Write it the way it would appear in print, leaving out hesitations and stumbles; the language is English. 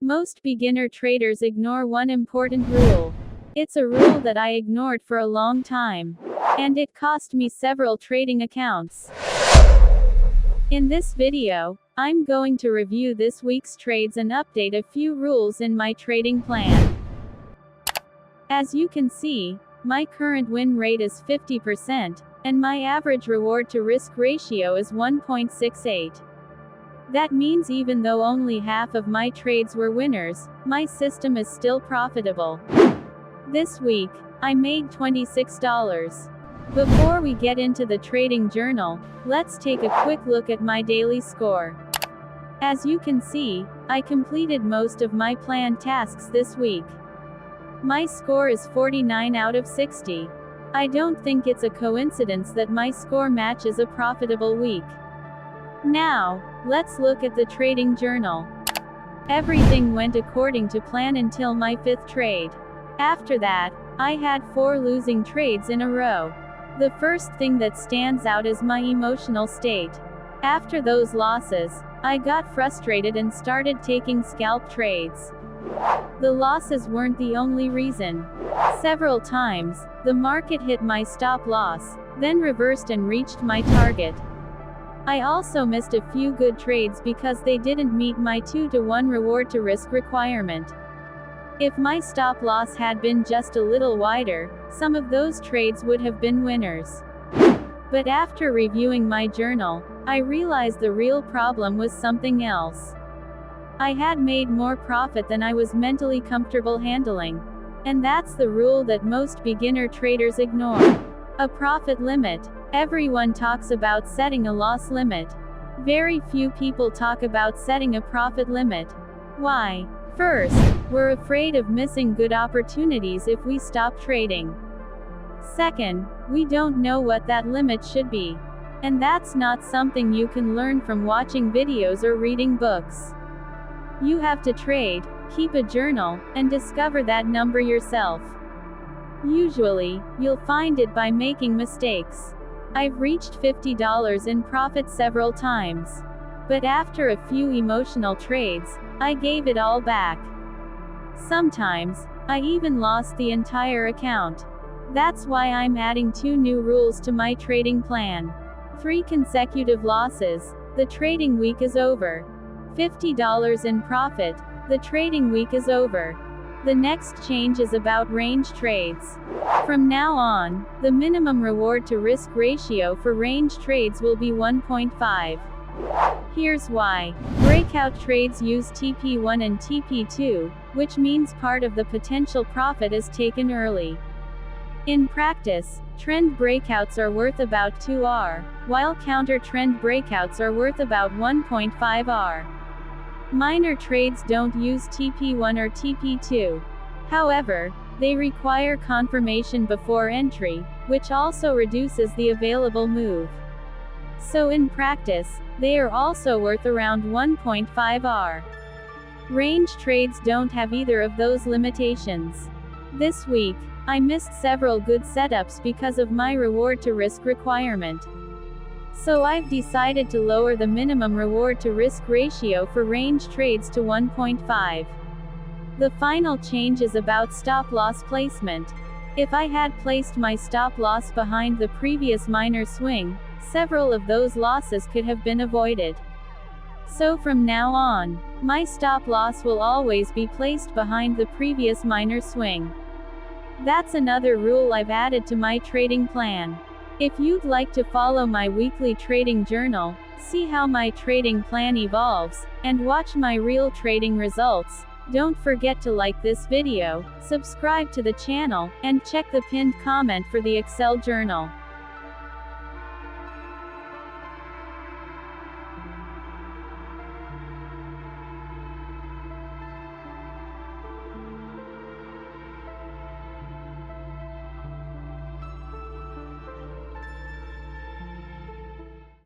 Most beginner traders ignore one important rule. It's a rule that I ignored for a long time. And it cost me several trading accounts. In this video, I'm going to review this week's trades and update a few rules in my trading plan. As you can see, my current win rate is 50%, and my average reward to risk ratio is 1.68. That means even though only half of my trades were winners, my system is still profitable. This week, I made $26. Before we get into the trading journal, let's take a quick look at my daily score. As you can see, I completed most of my planned tasks this week. My score is 49 out of 60. I don't think it's a coincidence that my score matches a profitable week. Now, let's look at the trading journal. Everything went according to plan until my 5th trade. After that, I had 4 losing trades in a row. The first thing that stands out is my emotional state. After those losses, I got frustrated and started taking scalp trades. The losses weren't the only reason. Several times, the market hit my stop loss, then reversed and reached my target. I also missed a few good trades because they didn't meet my 2-to-1 reward to risk requirement. If my stop loss had been just a little wider, some of those trades would have been winners. But after reviewing my journal, I realized the real problem was something else. I had made more profit than I was mentally comfortable handling. And that's the rule that most beginner traders ignore. A profit limit. Everyone talks about setting a loss limit. Very few people talk about setting a profit limit. Why? First, we're afraid of missing good opportunities if we stop trading. Second, we don't know what that limit should be. And that's not something you can learn from watching videos or reading books. You have to trade, keep a journal, and discover that number yourself. Usually, you'll find it by making mistakes. I've reached $50 in profit several times. But after a few emotional trades, I gave it all back. Sometimes, I even lost the entire account. That's why I'm adding 2 new rules to my trading plan. 3 consecutive losses, the trading week is over. $50 in profit, the trading week is over. The next change is about range trades. From now on, the minimum reward to risk ratio for range trades will be 1.5. Here's why. Breakout trades use TP1 and TP2, which means part of the potential profit is taken early. In practice, trend breakouts are worth about 2R, while counter trend breakouts are worth about 1.5R. Minor trades don't use TP1 or TP2. However, they require confirmation before entry, which also reduces the available move. So in practice, they are also worth around 1.5R. Range trades don't have either of those limitations. This week, I missed several good setups because of my reward to risk requirement. So I've decided to lower the minimum reward to risk ratio for range trades to 1.5. The final change is about stop loss placement. If I had placed my stop loss behind the previous minor swing, several of those losses could have been avoided. So from now on, my stop loss will always be placed behind the previous minor swing. That's another rule I've added to my trading plan. If you'd like to follow my weekly trading journal, see how my trading plan evolves, and watch my real trading results, don't forget to like this video, subscribe to the channel, and check the pinned comment for the Excel journal.